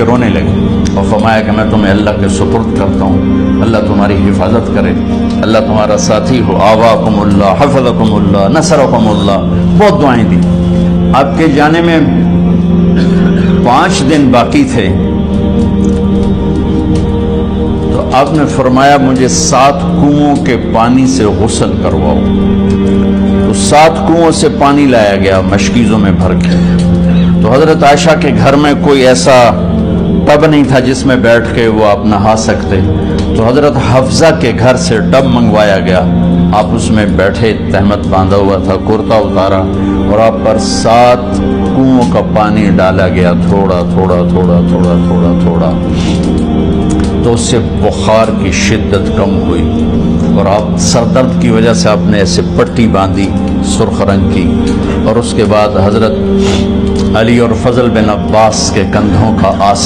کے رونے لگے اور فرمایا کہ میں تمہیں اللہ کے سپرد کرتا ہوں، اللہ تمہاری حفاظت کرے، اللہ تمہارا ساتھی ہو، آواکم اللہ، حفظکم اللہ، نصرکم اللہ، بہت دعائیں دی۔ آپ کے جانے میں 5 دن باقی تھے تو آپ نے فرمایا مجھے 7 کنوؤں کے پانی سے غسل کرواؤ۔ تو 7 کنوؤں سے پانی لایا گیا مشکیزوں میں بھر کے۔ تو حضرت عائشہ کے گھر میں کوئی ایسا ٹب نہیں تھا جس میں بیٹھ کے وہ آپ نہا سکتے، تو حضرت حفصہ کے گھر سے ٹب منگوایا گیا، آپ اس میں بیٹھے، تہمت باندھا ہوا تھا، کرتا اتارا اور آپ پر 7 کنوؤں کا پانی ڈالا گیا، تھوڑا تھوڑا تھوڑا تھوڑا تھوڑا تھوڑا، تو اس سے بخار کی شدت کم ہوئی اور آپ سر درد کی وجہ سے آپ نے ایسے پٹی باندھی سرخ رنگ کی، اور اس کے بعد حضرت علی اور فضل بن عباس کے کندھوں کا آسان